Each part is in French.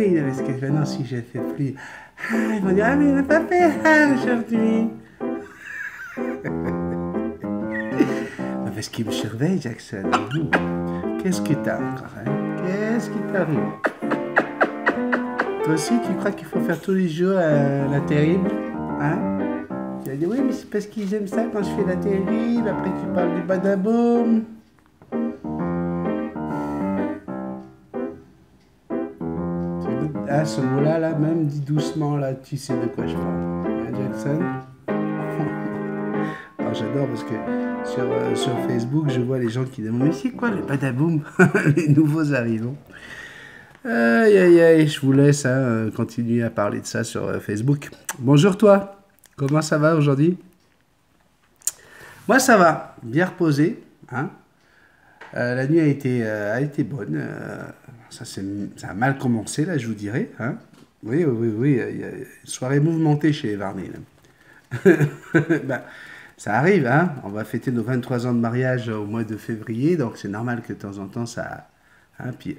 Sandrine, parce que maintenant, si je fais plus... Ah, ils vont dire, ah, mais il n'a pas fait aujourd'hui. Parce qu'il me surveille, Jackson. Qu'est-ce que t'as encore, hein? Qu'est-ce qui t'arrive? Toi aussi, tu crois qu'il faut faire tous les jours la terrible? Hein? Tu vas dire, oui, mais c'est parce qu'ils aiment ça quand je fais la terrible. Après, tu parles du badaboum. Ah, ce mot-là, là, même dit doucement, là, tu sais de quoi je parle. Hein, Jackson? Alors, j'adore parce que sur Facebook, je vois les gens qui demandent, mais c'est quoi le badaboum? Les nouveaux arrivants. Aïe, aïe, aïe, je vous laisse continuer à parler de ça sur Facebook. Bonjour toi, comment ça va aujourd'hui? Moi ça va, bien reposé. Hein. La nuit a été bonne. Ça a mal commencé là, je vous dirais. Hein. Oui, oui, oui, il y a une soirée mouvementée chez Varney. Ben, ça arrive, hein. On va fêter nos 23 ans de mariage au mois de février, donc c'est normal que de temps en temps ça... Hein, puis,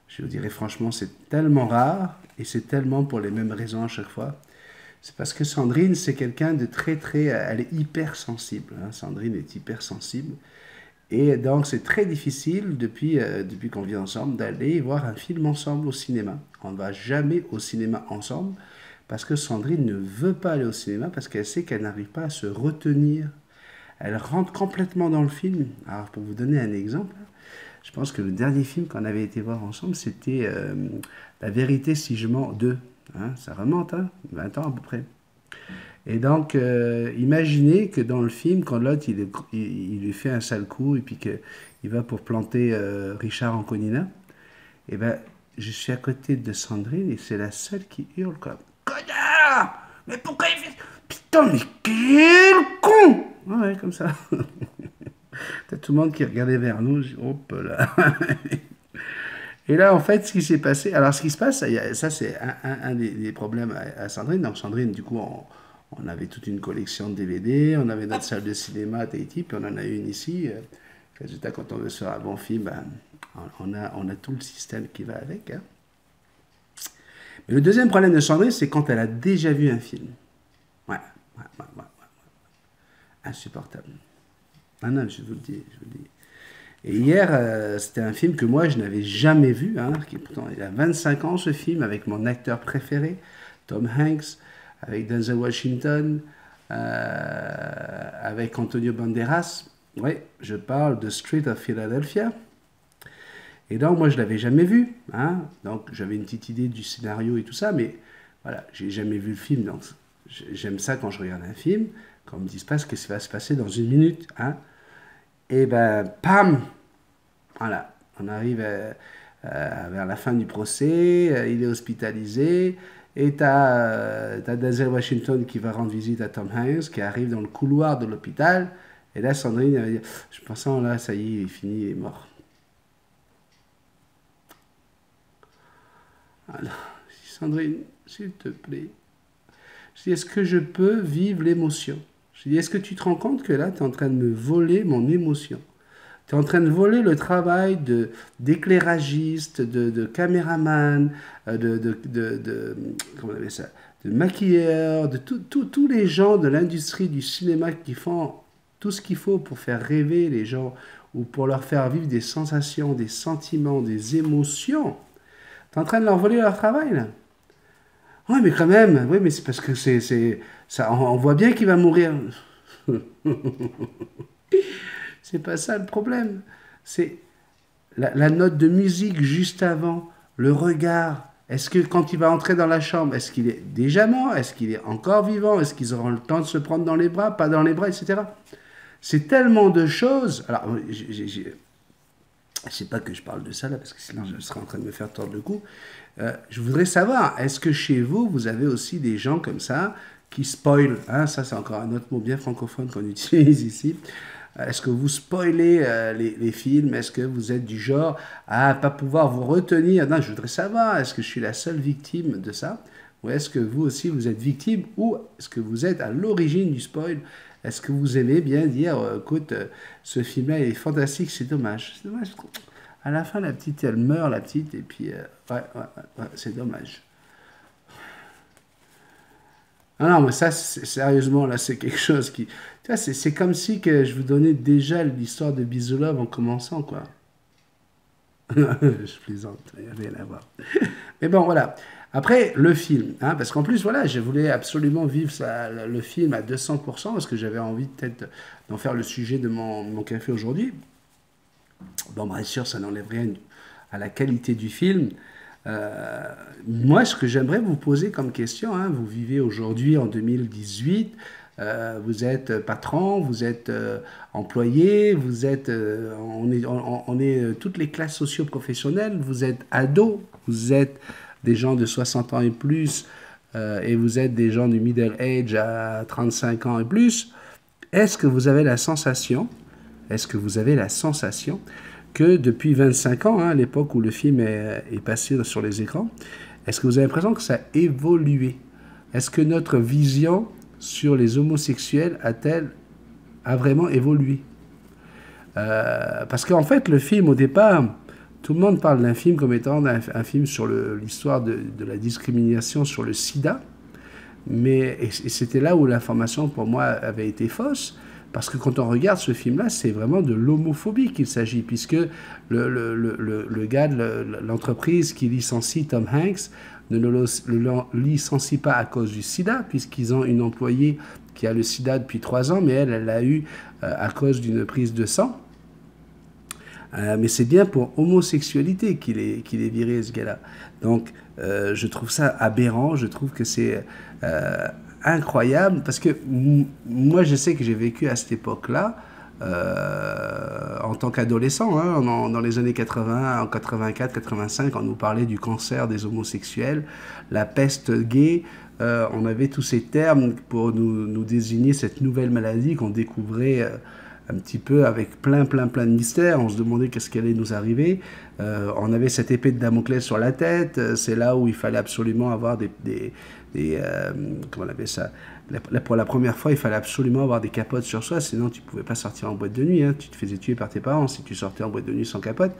je vous dirais franchement, c'est tellement rare et c'est tellement pour les mêmes raisons à chaque fois. C'est parce que Sandrine, c'est quelqu'un de très, très... Elle est hyper sensible. Hein. Sandrine est hyper sensible. Et donc, c'est très difficile, depuis qu'on vit ensemble, d'aller voir un film ensemble au cinéma. On ne va jamais au cinéma ensemble parce que Sandrine ne veut pas aller au cinéma parce qu'elle sait qu'elle n'arrive pas à se retenir. Elle rentre complètement dans le film. Alors, pour vous donner un exemple, je pense que le dernier film qu'on avait été voir ensemble, c'était La vérité si je mens 2. Hein, ça remonte, hein, 20 ans à peu près. Et donc, imaginez que dans le film, quand l'autre, il lui fait un sale coup et puis qu'il va pour planter Richard Anconina, et ben, je suis à côté de Sandrine et c'est la seule qui hurle comme Connard! Mais pourquoi il fait... Putain, mais quel con! Ouais, comme ça. T'as tout le monde qui regardait vers nous, je dis, hop là. Et là, en fait, ce qui s'est passé, alors ce qui se passe, ça c'est un des problèmes à Sandrine. Donc Sandrine, du coup, on avait toute une collection de DVD, on avait notre salle de cinéma à Tahiti, puis on en a une ici. Résultat, quand on veut se faire un bon film, ben, on a tout le système qui va avec. Hein. Mais le deuxième problème de Sandrine, c'est quand elle a déjà vu un film. Ouais, ouais, ouais, ouais, ouais. Insupportable. Ah non, je vous le dis, je vous le dis. Et hier, c'était un film que moi, je n'avais jamais vu. Hein, qui, pourtant, il a 25 ans, ce film, avec mon acteur préféré, Tom Hanks, avec Denzel Washington, avec Antonio Banderas. Oui, je parle de Street of Philadelphia. Et donc, moi, je ne l'avais jamais vu. Hein, donc, j'avais une petite idée du scénario et tout ça, mais voilà, j'ai jamais vu le film. Donc, j'aime ça quand je regarde un film, qu'on me dise pas ce qui va se passer dans une minute. Hein. Et ben, pam! Voilà, on arrive vers la fin du procès, il est hospitalisé, et t'as Denzel Washington qui va rendre visite à Tom Hanks, qui arrive dans le couloir de l'hôpital, et là, Sandrine, elle va dire, je pense, là, ça y est, il est fini, il est mort. Alors, Sandrine, s'il te plaît, je dis, est-ce que je peux vivre l'émotion? Je dis, est-ce que tu te rends compte que là, tu es en train de me voler mon émotion? Tu es en train de voler le travail d'éclairagiste, de caméraman, comment on appelle ça, de maquilleur, de tous les gens de l'industrie du cinéma qui font tout ce qu'il faut pour faire rêver les gens ou pour leur faire vivre des sensations, des sentiments, des émotions. Tu es en train de leur voler leur travail, là. Oui, mais quand même, oui, mais c'est parce que ça, on voit bien qu'il va mourir. C'est pas ça le problème. C'est la note de musique juste avant, le regard. Est-ce que quand il va entrer dans la chambre, est-ce qu'il est déjà mort? Est-ce qu'il est encore vivant? Est-ce qu'ils auront le temps de se prendre dans les bras, pas dans les bras, etc. C'est tellement de choses. Alors, je ne sais pas que je parle de ça là, parce que sinon je serais en train de me faire tordre le cou. Je voudrais savoir, est-ce que chez vous, vous avez aussi des gens comme ça qui spoilent, hein, ça c'est encore un autre mot bien francophone qu'on utilise ici. Est-ce que vous spoilez les films? Est-ce que vous êtes du genre à ne pas pouvoir vous retenir? Non, je voudrais savoir, est-ce que je suis la seule victime de ça? Ou est-ce que vous aussi vous êtes victime? Ou est-ce que vous êtes à l'origine du spoil? Est-ce que vous aimez bien dire, écoute, ce film-là est fantastique, c'est dommage. C'est dommage. À la fin, la petite, elle meurt, la petite, et puis, ouais, c'est dommage. Ah non, mais ça, sérieusement, là, c'est quelque chose qui... Tu vois, c'est comme si que je vous donnais déjà l'histoire de Bisolove en commençant, quoi. Je plaisante, il n'y a rien à voir. Mais bon, voilà. Après, le film, hein, parce qu'en plus, voilà, je voulais absolument vivre le film à 200%, parce que j'avais envie peut-être d'en faire le sujet de mon café aujourd'hui. Bon, bien sûr, ça n'enlève rien à la qualité du film. Euh, Moi, ce que j'aimerais vous poser comme question, hein, vous vivez aujourd'hui en 2018, vous êtes patron, vous êtes employé, vous êtes, on est toutes les classes socio-professionnelles, vous êtes ado, vous êtes des gens de 60 ans et plus, et vous êtes des gens du middle age à 35 ans et plus. Est-ce que vous avez la sensation, est-ce que vous avez la sensation que depuis 25 ans, hein, à l'époque où le film est passé sur les écrans, est-ce que vous avez l'impression que ça a évolué? Est-ce que notre vision sur les homosexuels a vraiment évolué? Parce qu'en fait, le film, au départ, tout le monde parle d'un film comme étant un film sur l'histoire de la discrimination sur le sida, et c'était là où l'information pour moi avait été fausse. Parce que quand on regarde ce film-là, c'est vraiment de l'homophobie qu'il s'agit, puisque le gars de l'entreprise qui licencie Tom Hanks ne le licencie pas à cause du sida, puisqu'ils ont une employée qui a le sida depuis 3 ans, mais elle l'a eu à cause d'une prise de sang. Mais c'est bien pour homosexualité qu'il est viré, ce gars-là. Donc, je trouve ça aberrant, je trouve que c'est incroyable, parce que moi, je sais que j'ai vécu à cette époque-là, en tant qu'adolescent, hein, dans les années 80, en 84, 85, on nous parlait du cancer des homosexuels, la peste gay, on avait tous ces termes pour nous désigner cette nouvelle maladie qu'on découvrait un petit peu avec plein de mystères. On se demandait qu'est-ce qui allait nous arriver. On avait cette épée de Damoclès sur la tête. C'est là où il fallait absolument avoir comment on appelle ça? Pour la première fois, il fallait absolument avoir des capotes sur soi, sinon tu ne pouvais pas sortir en boîte de nuit. Hein. Tu te faisais tuer par tes parents si tu sortais en boîte de nuit sans capote.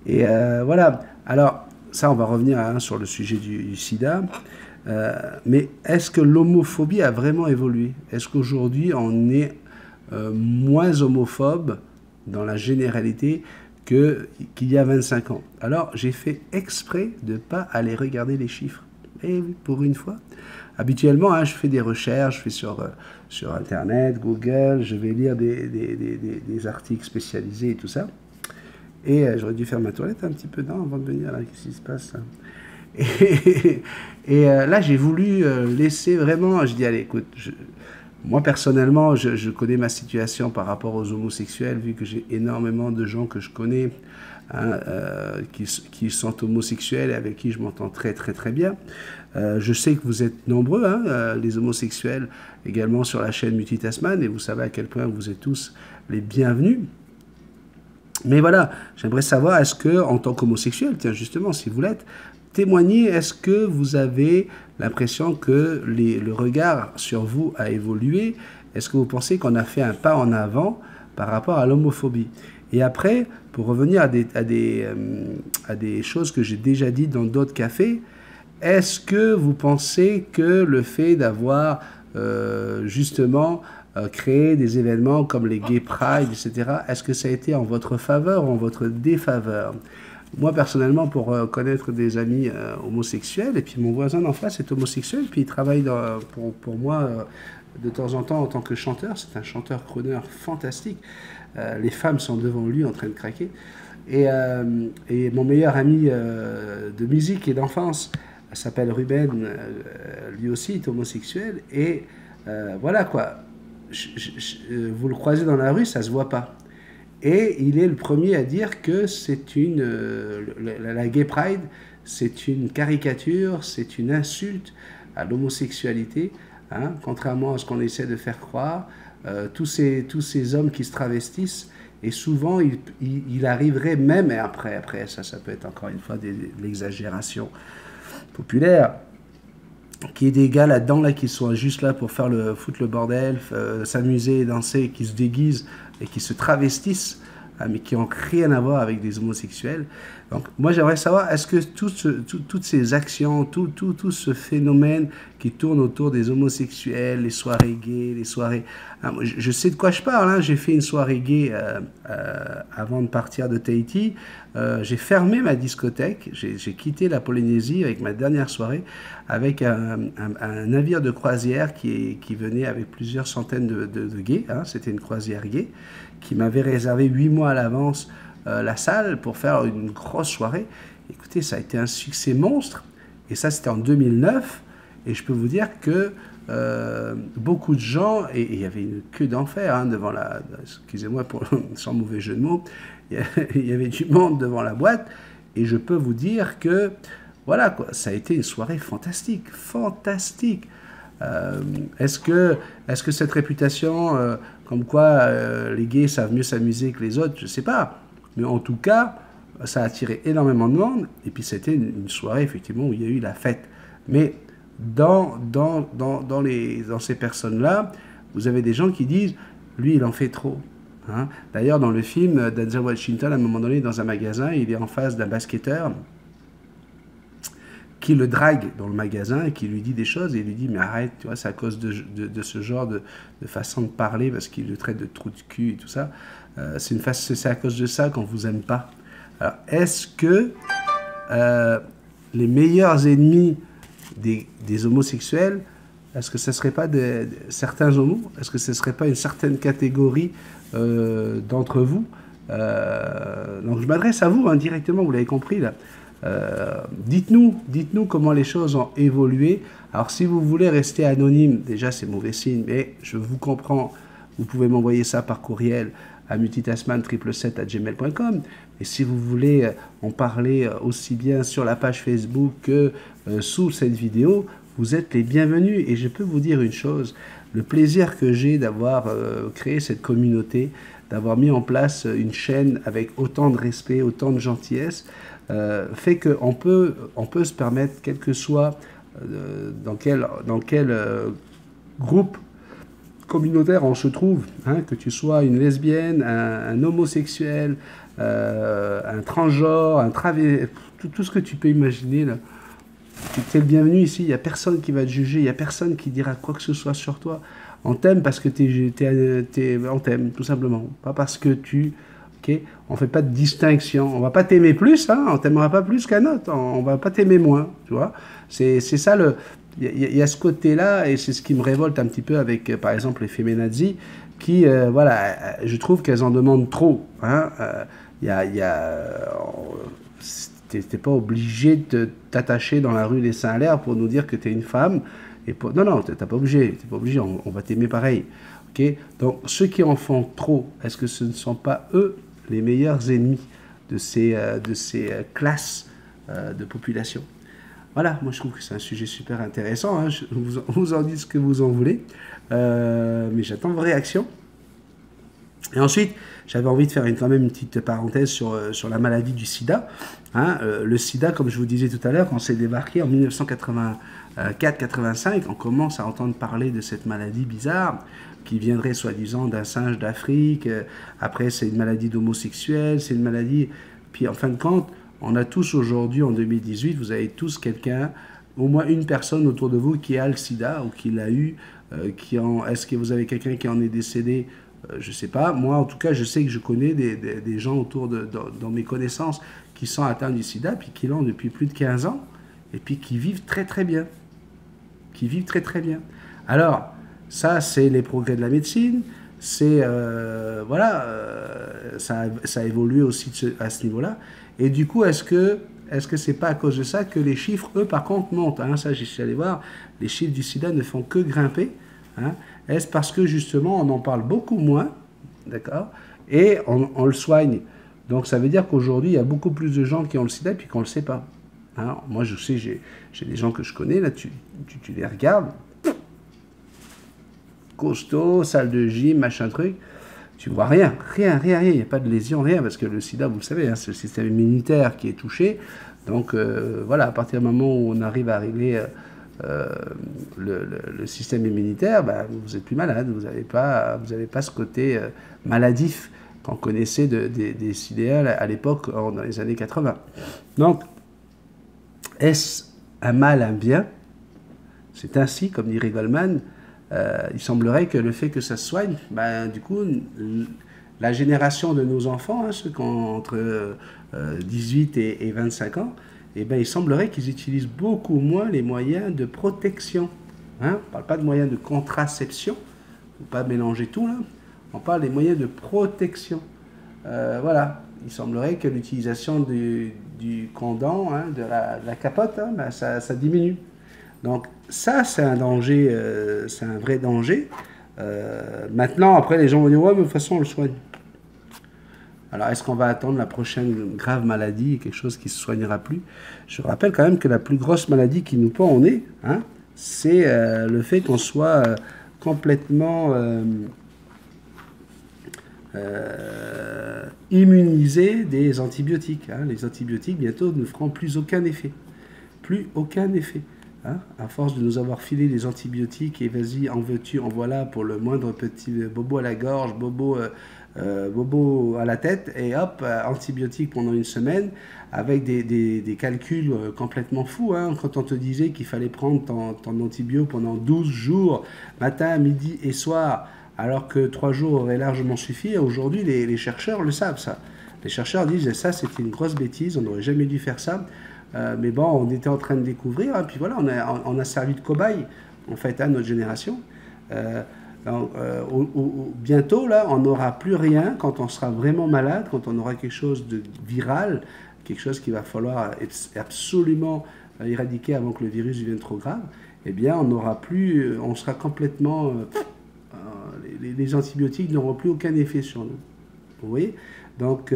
Et voilà. Alors, ça, on va revenir sur le sujet du sida. Mais est-ce que l'homophobie a vraiment évolué? Est-ce qu'aujourd'hui, on est moins homophobe dans la généralité qu'il y a 25 ans? Alors, j'ai fait exprès de ne pas aller regarder les chiffres. Et oui, pour une fois. Habituellement, hein, je fais des recherches, je fais sur Internet, Google, je vais lire des articles spécialisés et tout ça. Et j'aurais dû faire ma toilette un petit peu avant de venir, là, qu'est-ce qui se passe là? Et là, j'ai voulu laisser vraiment, je dis, allez, écoute, moi personnellement, je connais ma situation par rapport aux homosexuels, vu que j'ai énormément de gens que je connais, hein, qui sont homosexuels et avec qui je m'entends très bien. Je sais que vous êtes nombreux, hein, les homosexuels, également sur la chaîne Multitasman, et vous savez à quel point vous êtes tous les bienvenus. Mais voilà, j'aimerais savoir, est-ce que, en tant qu'homosexuel, tiens justement, si vous l'êtes, témoignez, est-ce que vous avez l'impression que le regard sur vous a évolué? Est-ce que vous pensez qu'on a fait un pas en avant par rapport à l'homophobie? Et après, pour revenir à des choses que j'ai déjà dites dans d'autres cafés, est-ce que vous pensez que le fait d'avoir justement créé des événements comme les Gay Pride, etc., est-ce que ça a été en votre faveur ou en votre défaveur? Moi, personnellement, pour connaître des amis homosexuels, et puis mon voisin d'en face est homosexuel, puis il travaille pour moi de temps en temps en tant que chanteur. C'est un chanteur crooner fantastique. Les femmes sont devant lui en train de craquer. Et mon meilleur ami de musique et d'enfance s'appelle Ruben, lui aussi est homosexuel. Et voilà quoi, vous le croisez dans la rue, ça se voit pas. Et il est le premier à dire que la Gay Pride, c'est une caricature, c'est une insulte à l'homosexualité, hein, contrairement à ce qu'on essaie de faire croire. Tous ces hommes qui se travestissent, et souvent il arriverait même, et après ça peut être encore une fois de l'exagération populaire, qu'il y ait des gars là-dedans là, qui sont juste là pour foutre le bordel, s'amuser, danser, qui se déguisent et qui se travestissent mais qui n'ont rien à voir avec des homosexuels. Donc, moi, j'aimerais savoir, est-ce que toutes ces actions, tout ce phénomène qui tourne autour des homosexuels, les soirées gays, les soirées... je sais de quoi je parle, hein. J'ai fait une soirée gay avant de partir de Tahiti. J'ai fermé ma discothèque, j'ai quitté la Polynésie avec ma dernière soirée, avec un navire de croisière qui venait avec plusieurs centaines de gays, hein. C'était une croisière gay, qui m'avait réservé 8 mois à l'avance la salle pour faire une grosse soirée. Écoutez, ça a été un succès monstre, et ça c'était en 2009, et je peux vous dire que beaucoup de gens, et il y avait une queue d'enfer, hein, devant la... Excusez-moi pour sans mauvais jeu de mots, il y avait du monde devant la boîte, et je peux vous dire que, voilà, quoi, ça a été une soirée fantastique, fantastique. Est-ce que cette réputation, comme quoi les gays savent mieux s'amuser que les autres, je ne sais pas. Mais en tout cas, ça a attiré énormément de monde. Et puis c'était une soirée, effectivement, où il y a eu la fête. Mais dans ces personnes-là, vous avez des gens qui disent, lui, il en fait trop. Hein. D'ailleurs, dans le film, Denzel Washington, à un moment donné, dans un magasin, il est en face d'un basketteur qui le drague dans le magasin et qui lui dit des choses, et il lui dit, mais arrête, tu vois, c'est à cause de ce genre de façon de parler, parce qu'il le traite de trou de cul et tout ça. C'est à cause de ça qu'on vous aime pas. Alors, est-ce que les meilleurs ennemis des homosexuels, est-ce que ce ne serait pas certains homos? Est-ce que ce ne serait pas une certaine catégorie d'entre vous? Donc je m'adresse à vous, hein, directement, vous l'avez compris là. Dites-nous comment les choses ont évolué. Alors si vous voulez rester anonyme, déjà c'est mauvais signe, mais je vous comprends, vous pouvez m'envoyer ça par courriel à multitasman777@gmail.com. Et si vous voulez en parler aussi bien sur la page Facebook que sous cette vidéo, vous êtes les bienvenus. Et je peux vous dire une chose, le plaisir que j'ai d'avoir créé cette communauté, d'avoir mis en place une chaîne avec autant de respect, autant de gentillesse, fait qu'on peut se permettre, quel que soit dans quel groupe communautaire on se trouve, hein, que tu sois une lesbienne, un homosexuel, un transgenre, un travesti, tout ce que tu peux imaginer, là. Tu es le bienvenu ici, il n'y a personne qui va te juger, il n'y a personne qui dira quoi que ce soit sur toi. On t'aime parce que on t'aime, tout simplement. Pas parce que okay, on ne fait pas de distinction. On ne va pas t'aimer plus, hein, on ne t'aimera pas plus qu'un autre, on ne va pas t'aimer moins, tu vois. C'est ça le... Il y a ce côté-là, et c'est ce qui me révolte un petit peu avec, par exemple, les féminazis, qui, voilà, je trouve qu'elles en demandent trop. Hein. T'es pas obligé de t'attacher dans la rue des Saint-Hilaire pour nous dire que tu es une femme. Non, t'es pas obligé, on va t'aimer pareil. Okay. Donc, ceux qui en font trop, est-ce que ce ne sont pas eux les meilleurs ennemis de ces classes de population? Voilà, moi je trouve que c'est un sujet super intéressant, hein. Vous en dites ce que vous en voulez, mais j'attends vos réactions. Et ensuite, j'avais envie de faire quand même une petite parenthèse sur la maladie du sida. Hein. Le sida, comme je vous disais tout à l'heure, quand c'est débarqué en 1984-85, on commence à entendre parler de cette maladie bizarre qui viendrait soi-disant d'un singe d'Afrique. Après, c'est une maladie d'homosexuels, c'est une maladie... Puis en fin de compte, on a tous aujourd'hui, en 2018, vous avez tous quelqu'un, au moins une personne autour de vous qui a le sida ou qui l'a eu. Est-ce que vous avez quelqu'un qui en est décédé? Je ne sais pas. Moi, en tout cas, je sais que je connais des gens dans mes connaissances qui sont atteints du sida, puis qui l'ont depuis plus de 15 ans, et puis qui vivent très très bien. Alors, ça, c'est les progrès de la médecine. C'est, ça a évolué aussi à ce niveau-là. Et du coup, est-ce que c'est pas à cause de ça que les chiffres, eux, par contre, montent, hein? Ça, j'y suis allé voir, les chiffres du sida ne font que grimper. Hein? Est-ce parce que, justement, on en parle beaucoup moins, d'accord, et on le soigne? Donc, ça veut dire qu'aujourd'hui, il y a beaucoup plus de gens qui ont le sida et puis qu'on ne le sait pas. Hein? Moi, je sais, j'ai des gens que je connais, là, tu les regardes, costaud, salle de gym, machin truc, tu vois rien, il n'y a pas de lésion, rien, parce que le sida, vous le savez, hein, c'est le système immunitaire qui est touché. Donc voilà, à partir du moment où on arrive à régler le système immunitaire, bah, vous n'êtes plus malade, vous n'avez pas ce côté maladif qu'on connaissait des idéales à l'époque, dans les années 80. Donc, est-ce un mal, un bien? C'est ainsi, comme dirait Goldman, il semblerait que le fait que ça se soigne, ben, du coup, la génération de nos enfants, hein, ceux qui ont entre 18 et 25 ans, eh ben, il semblerait qu'ils utilisent beaucoup moins les moyens de protection. Hein? On ne parle pas de moyens de contraception, il ne faut pas mélanger tout là. On parle des moyens de protection. Voilà, il semblerait que l'utilisation du condom, hein, de la capote, hein, ben ça diminue. Donc ça, c'est un danger, c'est un vrai danger. Maintenant, après, les gens vont dire, ouais, mais de toute façon, on le soigne. Alors, est-ce qu'on va attendre la prochaine grave maladie, quelque chose qui ne se soignera plus? Je rappelle quand même que la plus grosse maladie qui nous pend au nez, hein, c'est le fait qu'on soit complètement immunisé des antibiotiques. Hein. Les antibiotiques, bientôt, ne feront plus aucun effet. Plus aucun effet. Hein. À force de nous avoir filé des antibiotiques, et vas-y, en veux-tu, en voilà, pour le moindre petit bobo à la gorge, bobo à la tête, et hop, antibiotiques pendant une semaine, avec des calculs complètement fous. Hein. Quand on te disait qu'il fallait prendre ton antibio pendant 12 jours, matin, midi et soir, alors que 3 jours auraient largement suffi, aujourd'hui, les chercheurs le savent, ça. Les chercheurs disent, ça, c'était une grosse bêtise, on n'aurait jamais dû faire ça. Mais bon, on était en train de découvrir, hein, puis voilà, on a servi de cobaye, en fait, à notre génération. Donc, bientôt, là, on n'aura plus rien quand on sera vraiment malade, quand on aura quelque chose de viral, quelque chose qu'il va falloir absolument éradiquer avant que le virus devienne trop grave. Eh bien, on n'aura plus, on sera complètement... les antibiotiques n'auront plus aucun effet sur nous. Vous voyez? Donc,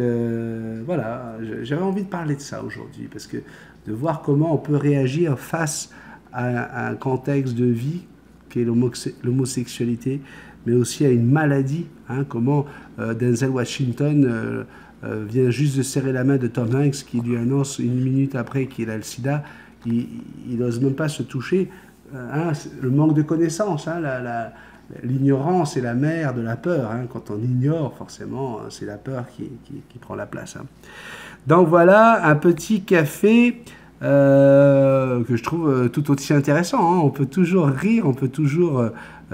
voilà, j'avais envie de parler de ça aujourd'hui, parce que de voir comment on peut réagir face à un contexte de vie qui est l'homosexualité, mais aussi à une maladie, hein, comment Denzel Washington vient juste de serrer la main de Tom Hanks, qui lui annonce une minute après qu'il a le sida, il n'ose même pas se toucher, hein, le manque de connaissances, hein, l'ignorance est la mère de la peur. Hein. Quand on ignore, forcément, c'est la peur qui prend la place. Hein. Donc voilà, un petit café que je trouve tout aussi intéressant. Hein. On peut toujours rire, on peut toujours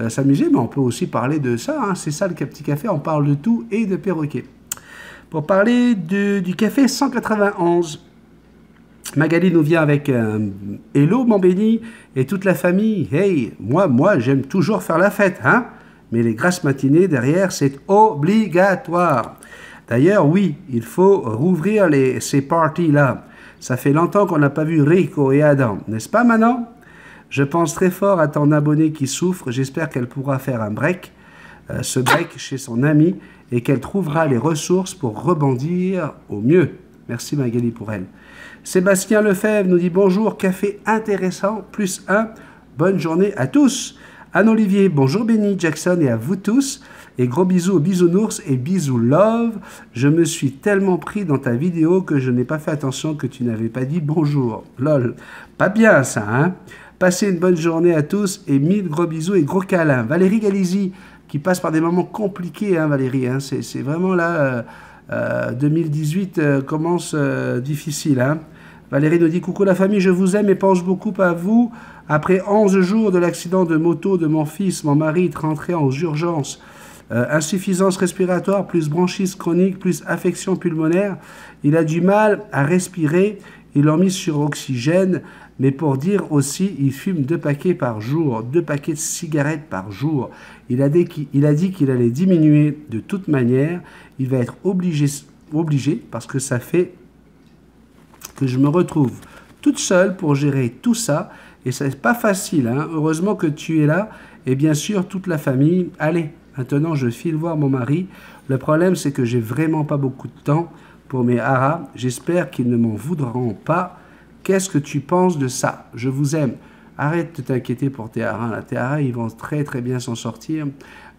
s'amuser, mais on peut aussi parler de ça. Hein. C'est ça le petit café, on parle de tout et de perroquet. Pour parler du café 191, Magali nous vient avec hello mon béni et toute la famille. Hey, moi j'aime toujours faire la fête, hein. Mais les grasses matinées derrière, c'est obligatoire. D'ailleurs, oui, il faut rouvrir ces parties-là. Ça fait longtemps qu'on n'a pas vu Rico et Adam, n'est-ce pas Manon? Je pense très fort à ton abonnée qui souffre. J'espère qu'elle pourra faire un break, ce break chez son ami, et qu'elle trouvera les ressources pour rebondir au mieux. Merci Magali pour elle. Sébastien Lefebvre nous dit bonjour, café intéressant, +1, bonne journée à tous. Anne-Olivier, bonjour Benny, Jackson et à vous tous. Et gros bisous aux bisounours et bisous love. Je me suis tellement pris dans ta vidéo que je n'ai pas fait attention que tu n'avais pas dit bonjour. Lol, pas bien ça, hein. Passez une bonne journée à tous et 1000 gros bisous et gros câlins. Valérie Galizy, qui passe par des moments compliqués, hein, Valérie, hein. C'est vraiment là... 2018 commence difficile. Hein. Valérie nous dit coucou la famille, je vous aime et pense beaucoup à vous. Après 11 jours de l'accident de moto de mon fils, mon mari est rentré aux urgences. Insuffisance respiratoire, plus bronchite chronique, plus affection pulmonaire. Il a du mal à respirer. Ils l'ont mis sur oxygène. Mais pour dire aussi, il fume 2 paquets par jour, 2 paquets de cigarettes par jour. Il a dit qu'il allait diminuer de toute manière. Il va être obligé parce que ça fait que je me retrouve toute seule pour gérer tout ça. Et ce n'est pas facile. Hein. Heureusement que tu es là. Et bien sûr, toute la famille. Allez, maintenant, je file voir mon mari. Le problème, c'est que j'ai vraiment pas beaucoup de temps pour mes haras. J'espère qu'ils ne m'en voudront pas. Qu'est-ce que tu penses de ça? Je vous aime. Arrête de t'inquiéter pour tes haras. Tes haras, ils vont très très bien s'en sortir.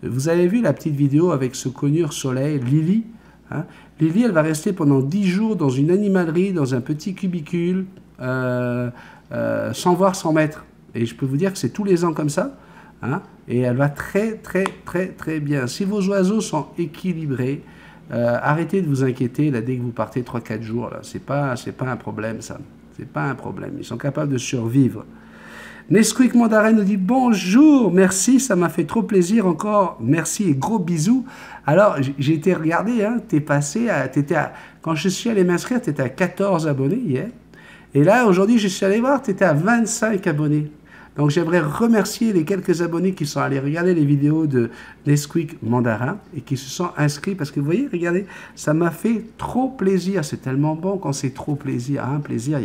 Vous avez vu la petite vidéo avec ce conure soleil, Lily, hein? Lily, elle va rester pendant 10 jours dans une animalerie, dans un petit cubicule, sans voir son maître. Et je peux vous dire que c'est tous les ans comme ça. Hein? Et elle va très très très très bien. Si vos oiseaux sont équilibrés, Arrêtez de vous inquiéter là, dès que vous partez 3-4 jours. C'est pas un problème, ça. C'est pas un problème. Ils sont capables de survivre. Nesquik Mandarin nous dit bonjour, merci, ça m'a fait trop plaisir encore, merci et gros bisous. Alors, j'ai été regarder, hein, quand je suis allé m'inscrire, tu étais à 14 abonnés hier. Et là, aujourd'hui, je suis allé voir, tu étais à 25 abonnés. Donc, j'aimerais remercier les quelques abonnés qui sont allés regarder les vidéos de Nesquik Mandarin et qui se sont inscrits. Parce que vous voyez, regardez, ça m'a fait trop plaisir. C'est tellement bon quand c'est trop plaisir. Hein, plaisir,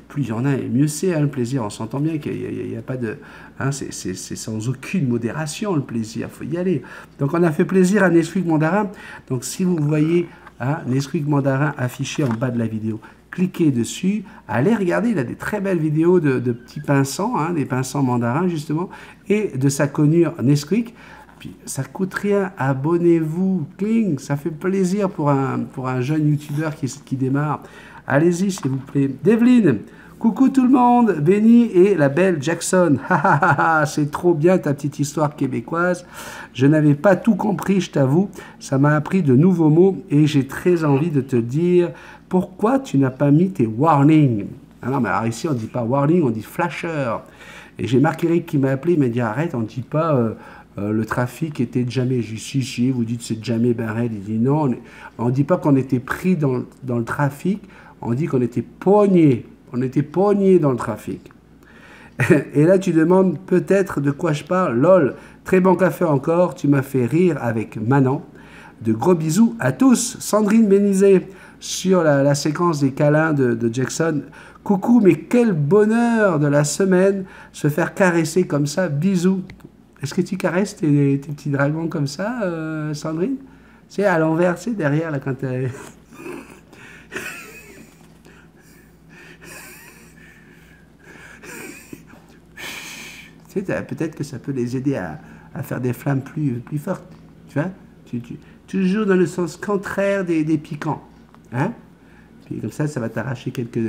plus il y en a, et mieux c'est. Hein, le plaisir, on s'entend bien qu'il n'y a pas de... Hein, c'est sans aucune modération, le plaisir. Il faut y aller. Donc, on a fait plaisir à Nesquik Mandarin. Donc, si vous voyez hein, Nesquik Mandarin affiché en bas de la vidéo, cliquez dessus, allez regarder, il a des très belles vidéos de petits pinsans, hein, des pinsans mandarins justement, et de sa conure Nesquik. Puis ça coûte rien, abonnez-vous, cling, ça fait plaisir pour un jeune youtubeur qui démarre. Allez-y s'il vous plaît. Develyne, coucou tout le monde, Benny et la belle Jackson. C'est trop bien ta petite histoire québécoise. Je n'avais pas tout compris, je t'avoue. Ça m'a appris de nouveaux mots et j'ai très envie de te dire pourquoi tu n'as pas mis tes warnings. Ah non, mais alors ici on ne dit pas warning, on dit flasher. Et j'ai Marc Eric qui m'a appelé, il m'a dit arrête, on ne dit pas le trafic était jamais. J'ai dit si, vous dites c'est jamais ben raide. Il dit non, on ne dit pas qu'on était pris dans le trafic, on dit qu'on était pogné. On était pogné dans le trafic. Et là, tu demandes peut-être de quoi je parle. Lol, très bon café encore. Tu m'as fait rire avec Manon. De gros bisous à tous. Sandrine Bénizet sur la séquence des câlins de Jackson. Coucou, mais quel bonheur de la semaine se faire caresser comme ça. Bisous. Est-ce que tu caresses tes petits dragons comme ça, Sandrine? C'est à l'envers, c'est derrière, là, quand tu... Peut-être que ça peut les aider à faire des flammes plus fortes. Tu vois, toujours dans le sens contraire des piquants. Hein? Puis comme ça va t'arracher quelques...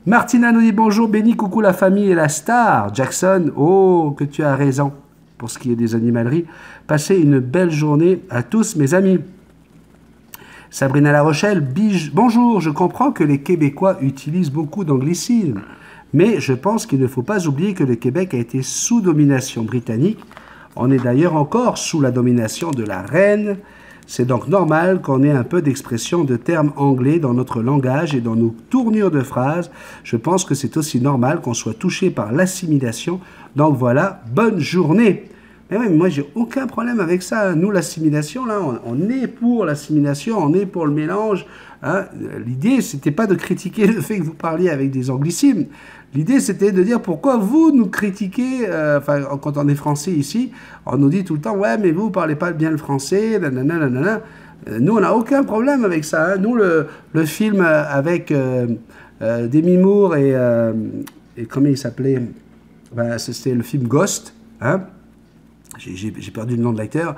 Martina nous dit bonjour, Benny, coucou la famille et la star. Jackson, oh, que tu as raison pour ce qui est des animaleries. Passez une belle journée à tous mes amis. Sabrina La Rochelle, bonjour, je comprends que les Québécois utilisent beaucoup d'anglicismes. Mais je pense qu'il ne faut pas oublier que le Québec a été sous domination britannique. On est d'ailleurs encore sous la domination de la reine. C'est donc normal qu'on ait un peu d'expression de termes anglais dans notre langage et dans nos tournures de phrases. Je pense que c'est aussi normal qu'on soit touché par l'assimilation. Donc voilà, bonne journée. Mais oui, moi, j'ai aucun problème avec ça. Nous, l'assimilation, là, on est pour l'assimilation, on est pour le mélange. Hein. L'idée, c'était pas de critiquer le fait que vous parliez avec des anglicismes. L'idée, c'était de dire pourquoi vous nous critiquez, quand on est français ici, on nous dit tout le temps, ouais, mais vous ne parlez pas bien le français, nanana, nanana. Nous, on n'a aucun problème avec ça. Hein. Nous, le film avec Demi Moore et comment il s'appelait, c'était le film Ghost, hein. J'ai perdu le nom de l'acteur,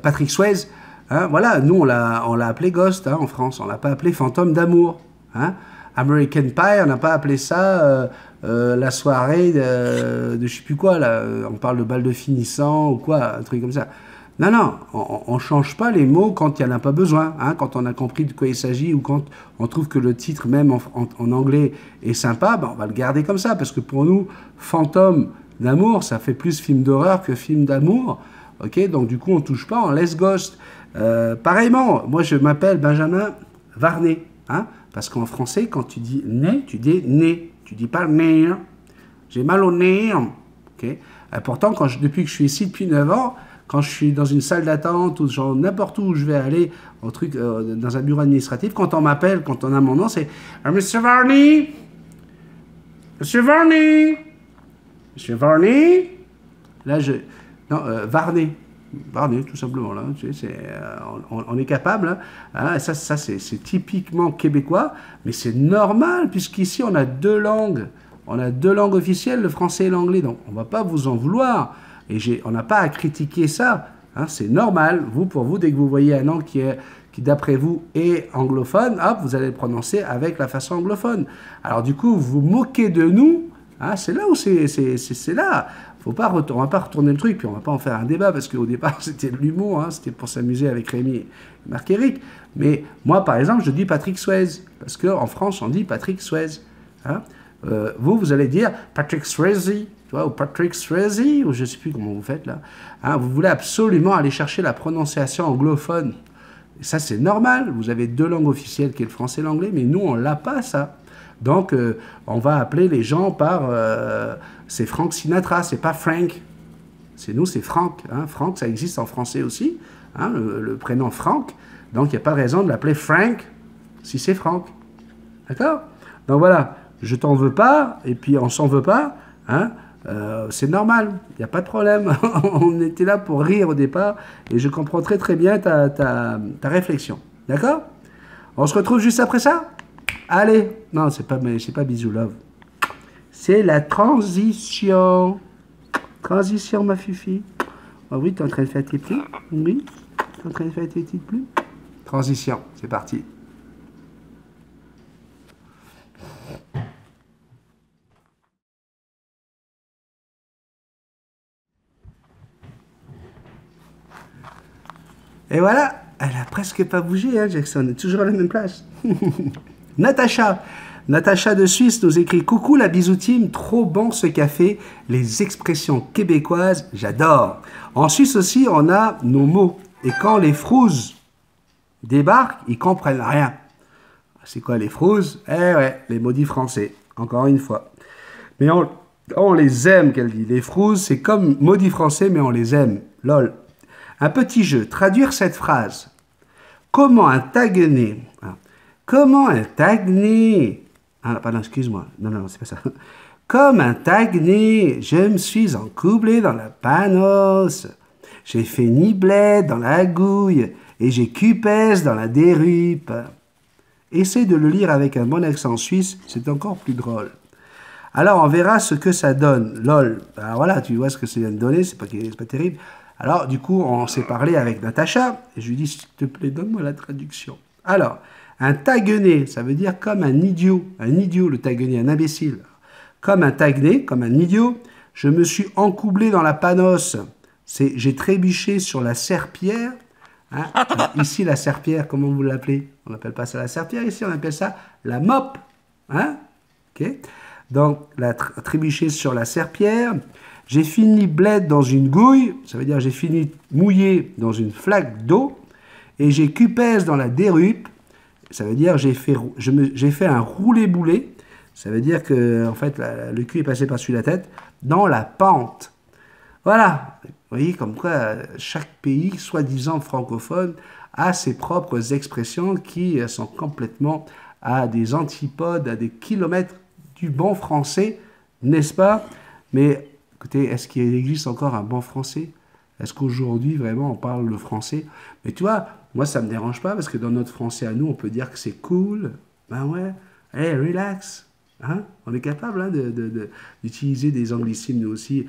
Patrick Swayze. Hein, voilà, nous, on l'a appelé Ghost hein, en France, on ne l'a pas appelé Fantôme d'amour. Hein. American Pie, on n'a pas appelé ça la soirée de je ne sais plus quoi, là, on parle de bal de finissant ou quoi, un truc comme ça. Non, non, on ne change pas les mots quand il n'y en a pas besoin, hein, quand on a compris de quoi il s'agit ou quand on trouve que le titre même en anglais est sympa, ben on va le garder comme ça, parce que pour nous, Fantôme d'amour, ça fait plus film d'horreur que film d'amour. Ok, donc du coup, on ne touche pas, on laisse Ghost. Pareillement, moi je m'appelle Benjamin Varnet, hein, parce qu'en français, quand tu dis nez, tu dis nez, tu dis pas nez. J'ai mal au nez. Okay. Pourtant, depuis que je suis ici depuis 9 ans, quand je suis dans une salle d'attente ou genre n'importe où je vais aller, dans un bureau administratif, quand on m'appelle, quand on a mon nom, c'est Monsieur Varney, Monsieur Varney, Monsieur Varney. Là, Varney. Varney, tout simplement. Là. On est capable. Hein, ça c'est typiquement québécois, mais c'est normal, puisqu'ici, on a deux langues. On a deux langues officielles, le français et l'anglais. Donc, on ne va pas vous en vouloir. Et on n'a pas à critiquer ça. Hein, c'est normal. Pour vous, dès que vous voyez un nom qui d'après vous, est anglophone, hop, vous allez le prononcer avec la façon anglophone. Alors, du coup, vous vous moquez de nous. Hein, c'est là où c'est là. On va pas retourner le truc, puis on va pas en faire un débat, parce qu'au départ, c'était de l'humour, hein, c'était pour s'amuser avec Rémi et Marc-Éric. Mais moi, par exemple, je dis Patrick Swayze, parce qu'en France, on dit Patrick Swayze. Hein. Vous allez dire Patrick Swayze, tu vois, ou Patrick Swayze, ou je sais plus comment vous faites là. Hein, vous voulez absolument aller chercher la prononciation anglophone. Et ça, c'est normal. Vous avez deux langues officielles, qui est le français et l'anglais, mais nous, on l'a pas, ça. Donc, on va appeler les gens par... c'est Frank Sinatra, c'est pas Frank. C'est nous, c'est Frank. Hein. Frank, ça existe en français aussi, hein, le prénom Frank. Donc, il n'y a pas de raison de l'appeler Frank si c'est Frank. D'accord? Donc, voilà. Je t'en veux pas, et puis on s'en veut pas. Hein. C'est normal, il n'y a pas de problème. On était là pour rire au départ, et je comprends très très bien ta réflexion. D'accord? On se retrouve juste après ça? Allez, non, c'est pas bisous love. C'est la transition. Transition, ma fifi. Ah oui, t'es en train de faire tes plis? Oui, t'es en train de faire tes petites plis? Transition, c'est parti. Et voilà, elle a presque pas bougé, hein, Jackson, est toujours à la même place. Natacha. Natacha de Suisse nous écrit « Coucou la bisou team, trop bon ce café, les expressions québécoises, j'adore. En Suisse aussi, on a nos mots. Et quand les frouzes débarquent, ils comprennent rien. C'est quoi les frouzes? Eh ouais, les maudits français, encore une fois. Mais on les aime, qu'elle dit. Les frouzes, c'est comme maudits français, mais on les aime. Lol. Un petit jeu, traduire cette phrase. Comment un taguené... Comment un taguené... Ah, pardon, excuse-moi. Non, c'est pas ça. Comme un taguené, je me suis encoublé dans la panos. J'ai fait niblet dans la gouille et j'ai cupès dans la dérupe. Essaie de le lire avec un bon accent suisse, c'est encore plus drôle. Alors, on verra ce que ça donne. Lol. Alors voilà, tu vois ce que ça vient de donner, c'est pas terrible. Alors, du coup, on s'est parlé avec Natacha, et je lui dis, s'il te plaît, donne-moi la traduction. Alors, un taguené, ça veut dire comme un idiot, le taguené, un imbécile. Comme un taguené, comme un idiot, je me suis encoublé dans la panos. J'ai trébuché sur la serpillière. Hein. Ici, la serpillière, comment vous l'appelez? On n'appelle pas ça la serpillière, ici, on appelle ça la mop. Hein. Okay. Donc, trébuché sur la serpillière. J'ai fini bled dans une gouille, ça veut dire j'ai fini mouillé dans une flaque d'eau. Et j'ai cupès dans la dérupe. Ça veut dire j'ai fait un roulé-boulé. Ça veut dire que en fait, le cul est passé par-dessus la tête dans la pente. Voilà. Vous voyez comme quoi chaque pays, soi-disant francophone, a ses propres expressions qui sont complètement à des antipodes, à des kilomètres du bon français, n'est-ce pas? Mais écoutez, est-ce qu'il existe encore un bon français? Est-ce qu'aujourd'hui, vraiment, on parle le français? Mais tu vois, moi, ça ne me dérange pas, parce que dans notre français à nous, on peut dire que c'est cool. Ben ouais, hey, relax. Hein? On est capable hein, d'utiliser des anglicismes, nous aussi,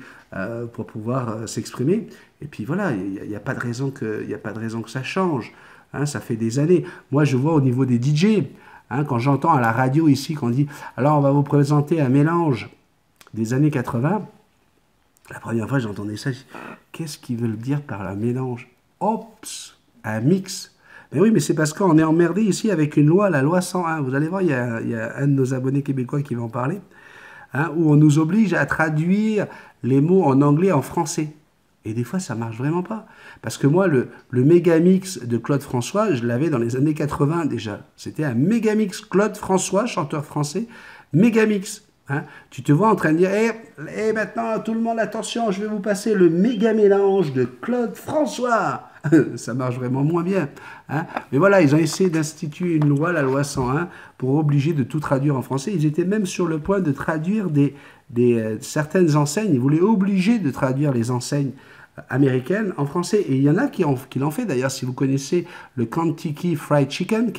pour pouvoir s'exprimer. Et puis voilà, il n'y a pas de raison que ça change. Hein? Ça fait des années. Moi, je vois au niveau des DJ, hein, quand j'entends à la radio ici, qu'on dit « Alors, on va vous présenter un mélange des années 80 », la première fois, j'entendais ça, je dis, qu'est-ce qu'ils veulent dire par un mélange? Ops, un mix. Mais oui, mais c'est parce qu'on est emmerdé ici avec une loi, la loi 101. Vous allez voir, il y a un de nos abonnés québécois qui va en parler, hein, où on nous oblige à traduire les mots en anglais en français. Et des fois, ça marche vraiment pas. Parce que moi, le mégamix de Claude François, je l'avais dans les années 80 déjà. C'était un mégamix Claude François, chanteur français, mégamix. Hein, tu te vois en train de dire « maintenant, tout le monde, attention, je vais vous passer le méga mélange de Claude François !» Ça marche vraiment moins bien. Hein. Mais voilà, ils ont essayé d'instituer une loi, la loi 101, pour obliger de tout traduire en français. Ils étaient même sur le point de traduire certaines enseignes. Ils voulaient obliger de traduire les enseignes américaine en français. Et il y en a qui l'ont fait. D'ailleurs, si vous connaissez le Kentucky Fried Chicken,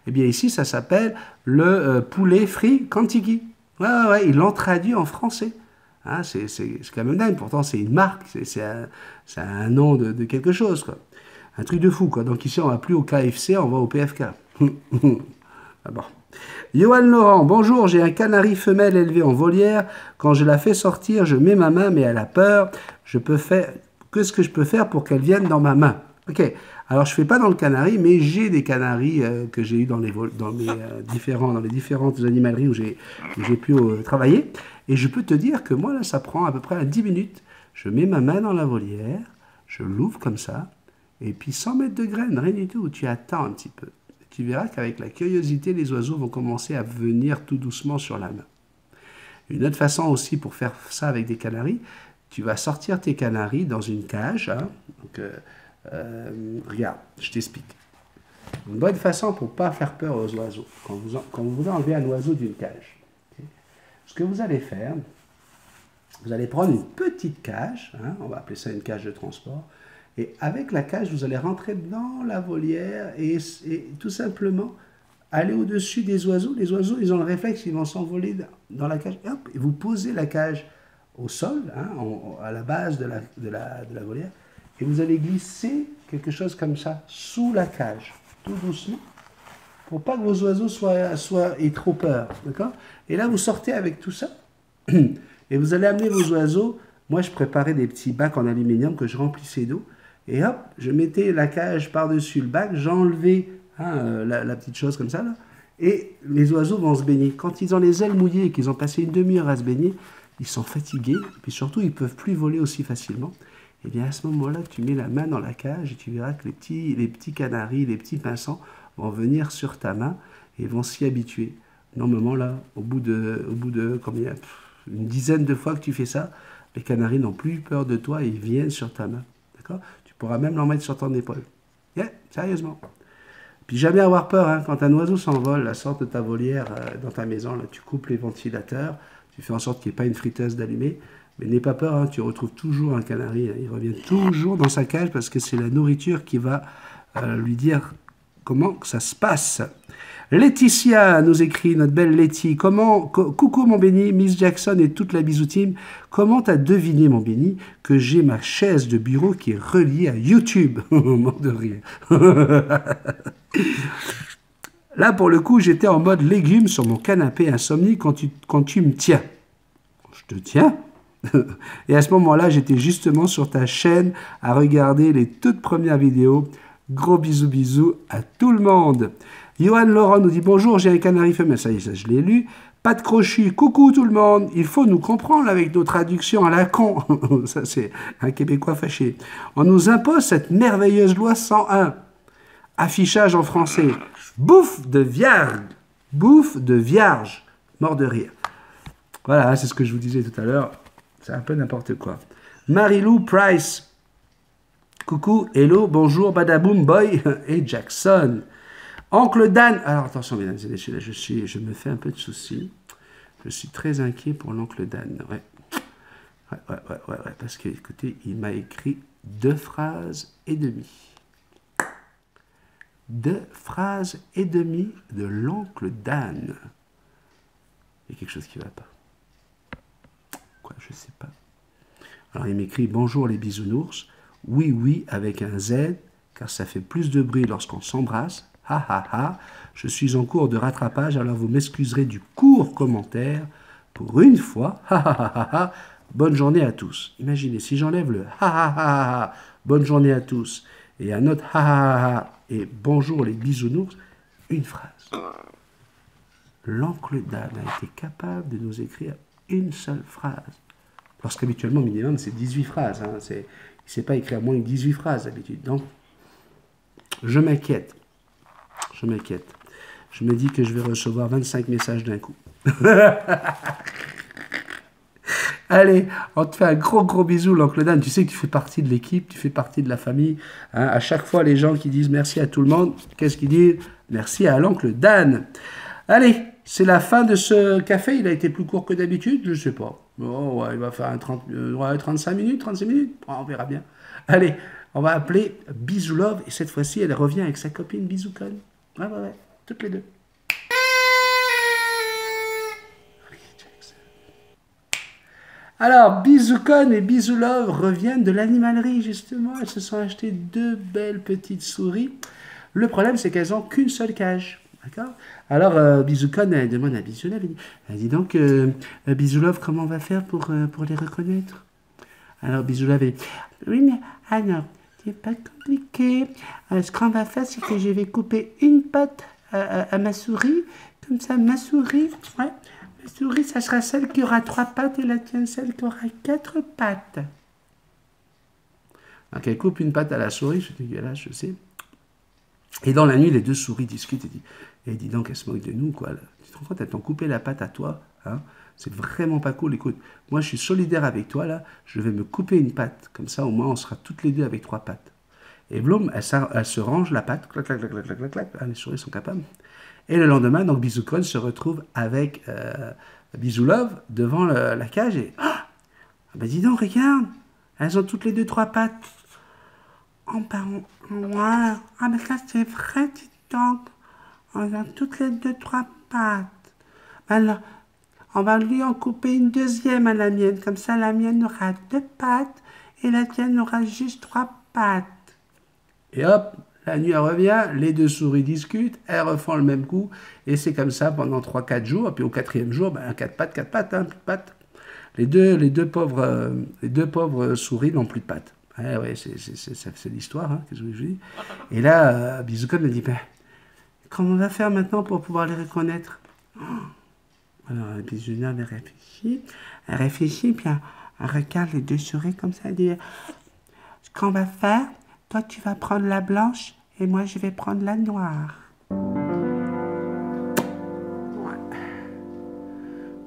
eh bien ici, ça s'appelle le poulet frit Kentucky. Ouais, ils l'ont traduit en français. Hein, c'est quand même dingue. Pourtant, c'est une marque. C'est un nom de quelque chose, quoi. Un truc de fou, quoi. Donc ici, on va plus au KFC, on va au PFK. Ah bon. Johan Laurent, bonjour, j'ai un canari femelle élevé en volière. Quand je la fais sortir, je mets ma main, mais elle a peur. Qu'est-ce que je peux faire pour qu'elle vienne dans ma main? Ok, alors je ne fais pas dans le canari, mais j'ai des canaris que j'ai eu dans les différentes animaleries où j'ai pu travailler. Et je peux te dire que moi, là, ça prend à peu près 10 minutes. Je mets ma main dans la volière, je l'ouvre comme ça, et puis 100 mètres de graines, rien du tout, tu attends un petit peu. Tu verras qu'avec la curiosité, les oiseaux vont commencer à venir tout doucement sur la main. Une autre façon aussi pour faire ça avec des canaris, tu vas sortir tes canaris dans une cage. Hein. Donc, regarde, je t'explique. Une bonne façon pour ne pas faire peur aux oiseaux, quand vous voulez enlever un oiseau d'une cage. Okay. Ce que vous allez faire, vous allez prendre une petite cage, hein, on va appeler ça une cage de transport, et avec la cage, vous allez rentrer dans la volière et tout simplement aller au-dessus des oiseaux. Les oiseaux, ils ont le réflexe, ils vont s'envoler dans la cage. Et hop, et vous posez la cage au sol, hein, à la base de la volière, et vous allez glisser quelque chose comme ça sous la cage, tout doucement, pour pas que vos oiseaux aient trop peur. D'accord? Et là, vous sortez avec tout ça, et vous allez amener vos oiseaux. Moi, je préparais des petits bacs en aluminium que je remplissais d'eau. Et hop, je mettais la cage par-dessus le bac, j'enlevais la petite chose comme ça, là, et les oiseaux vont se baigner. Quand ils ont les ailes mouillées et qu'ils ont passé une demi-heure à se baigner, ils sont fatigués, et puis surtout, ils ne peuvent plus voler aussi facilement. Et bien à ce moment-là, tu mets la main dans la cage et tu verras que les petits canaris, les petits pinsans vont venir sur ta main et vont s'y habituer. Normalement, là, au bout de combien, une dizaine de fois que tu fais ça, les canaris n'ont plus peur de toi et ils viennent sur ta main. D'accord? Tu pourras même l'en mettre sur ton épaule. Yeah, sérieusement. Puis jamais avoir peur, hein, quand un oiseau s'envole, la sorte de ta volière dans ta maison, là, tu coupes les ventilateurs, tu fais en sorte qu'il n'y ait pas une friteuse d'allumée, mais n'aie pas peur, hein, tu retrouves toujours un canari, hein, il revient toujours dans sa cage parce que c'est la nourriture qui va lui dire comment ça se passe. Laetitia nous écrit, notre belle Letty, coucou mon béni, Miss Jackson et toute la Bisou Team, comment t'as deviné mon béni que j'ai ma chaise de bureau qui est reliée à YouTube? Mort de rire. Là pour le coup j'étais en mode légumes sur mon canapé insomnie quand tu me tiens. Je te tiens. Et à ce moment-là j'étais justement sur ta chaîne à regarder les toutes premières vidéos. Gros bisous à tout le monde. Johan Laurent nous dit bonjour, j'ai un canari femelle. Ça y est, ça je l'ai lu. Pas de Crochu, coucou tout le monde. Il faut nous comprendre avec nos traductions à la con. Ça c'est un Québécois fâché. On nous impose cette merveilleuse loi 101. Affichage en français. Bouffe de vierge. Bouffe de vierge. Mort de rire. Voilà, c'est ce que je vous disais tout à l'heure. C'est un peu n'importe quoi. Marilou Price. Coucou, hello, bonjour, badaboum, boy et Jackson. Oncle Dan. Alors attention, mesdames et messieurs, là, je me fais un peu de soucis. Je suis très inquiet pour l'oncle Dan. Ouais. Parce que, écoutez, il m'a écrit 2 phrases et demie. 2 phrases et demie de l'oncle Dan. Il y a quelque chose qui ne va pas. Quoi, je ne sais pas. Alors il m'écrit bonjour les bisounours. Oui, avec un Z, car ça fait plus de bruit lorsqu'on s'embrasse. Ha ha ha. Je suis en cours de rattrapage, alors vous m'excuserez du court commentaire. Pour une fois, ha ha ha ha. Bonne journée à tous. Imaginez, si j'enlève le ha ha ha ha, bonne journée à tous, et un autre ha ha ha, et bonjour les bisounours, une phrase. L'oncle Dan a été capable de nous écrire une seule phrase. Lorsqu'habituellement, minimum, c'est 18 phrases. Hein. Il ne sait pas écrire moins que 18 phrases d'habitude. Donc, je m'inquiète. Je me dis que je vais recevoir 25 messages d'un coup. Allez, on te fait un gros bisou, l'oncle Dan. Tu sais que tu fais partie de l'équipe, tu fais partie de la famille. Hein. À chaque fois, les gens qui disent merci à tout le monde, qu'est-ce qu'ils disent? Merci à l'oncle Dan. Allez, c'est la fin de ce café. Il a été plus court que d'habitude, je ne sais pas. Oh, ouais, il va faire 35 minutes, 36 minutes. Oh, on verra bien. Allez, on va appeler Bisou Love. Et cette fois-ci, elle revient avec sa copine Bisoukon. Ouais, toutes les deux. Alors, Bisoukon et Bisou Love reviennent de l'animalerie, justement. Elles se sont achetées 2 belles petites souris. Le problème, c'est qu'elles n'ont qu'une seule cage. D'accord? Alors, Bisoukone, elle demande à Bisoulove, elle dit donc, Bisoulove, comment on va faire pour les reconnaître? Alors, Bisoulove, elle dit, oui, mais alors, c'est pas compliqué. Ce qu'on va faire, c'est que je vais couper une patte à ma souris. Comme ça, ma souris, ouais, ma souris, ça sera celle qui aura 3 pattes et la tienne, celle qui aura 4 pattes. Donc, elle coupe une patte à la souris, c'est dégueulasse, je sais. Et dans la nuit, les deux souris discutent et dit donc, elle se moque de nous, quoi. Là. Tu te rends compte, elles t'ont coupé la patte à toi, hein? C'est vraiment pas cool. Écoute, moi, je suis solidaire avec toi, là. Je vais me couper une patte. Comme ça, au moins, on sera toutes les deux avec 3 pattes. Et Bloom, elle se range la patte. Clac, clac, clac, clac, clac, clac, clac. Ah, les souris sont capables. Et le lendemain, donc, Bisoukone se retrouve avec Bisoulove devant la cage et... Ah, ben dis donc, regarde. Elles ont toutes les deux 3 pattes. Oh, ben, ouais. Ah, mais ça, c'est vrai, dis donc. On a toutes les deux 3 pattes. Alors, on va lui en couper une deuxième à la mienne. Comme ça, la mienne aura 2 pattes et la tienne aura juste 3 pattes. Et hop, la nuit elle revient, les deux souris discutent, elles refont le même coup. Et c'est comme ça pendant 3-4 jours. Et puis au 4e jour, ben, 4 pattes, hein, plus de pattes. Les deux pauvres souris n'ont plus de pattes. Ouais, c'est l'histoire, hein, qu'est-ce que je dis. Et là, Bisoukone me dit, ben, comment on va faire maintenant pour pouvoir les reconnaître? Alors, Bisoulove elle réfléchit, puis elle regarde les deux souris comme ça, elle dit, ce qu'on va faire, toi tu vas prendre la blanche et moi je vais prendre la noire.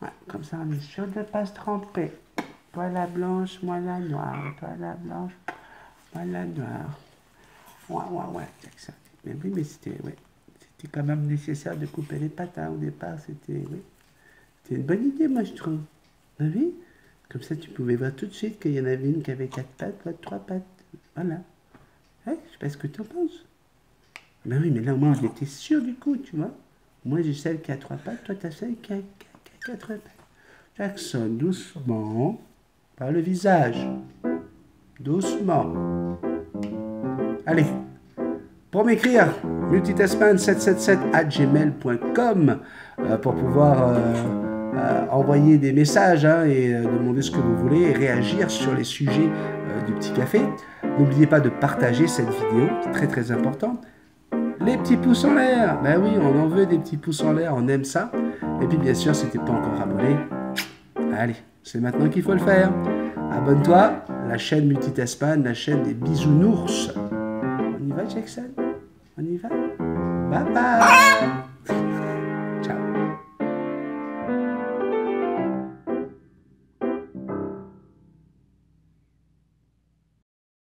Ouais, comme ça on est sûr de ne pas se tromper. Toi la blanche, moi la noire. Toi la blanche, moi la noire. Ouais, Jackson. Mais oui, mais c'était quand même nécessaire de couper les pattes, hein, au départ, c'était une bonne idée, moi, je trouve. Ben oui, comme ça, tu pouvais voir tout de suite qu'il y en avait une qui avait 4 pattes, l'autre 3 pattes. Voilà. Ouais, je sais pas ce que tu en penses. Ben oui, mais là, moi, on était sûr du coup, tu vois. Moi, j'ai celle qui a 3 pattes, toi, tu as celle qui a 4 pattes. Jackson, doucement. Par le visage. Doucement. Allez. Pour m'écrire, multitasman777@gmail.com pour pouvoir envoyer des messages, hein, et demander ce que vous voulez et réagir sur les sujets du petit café. N'oubliez pas de partager cette vidéo, c'est très très important. Les petits pouces en l'air, ben oui, on en veut des petits pouces en l'air, on aime ça. Et puis bien sûr, si tu n'es pas encore abonné, allez, c'est maintenant qu'il faut le faire. Abonne-toi, la chaîne Multitasman, la chaîne des bisounours. On y va, Jackson? On y va? Bye bye!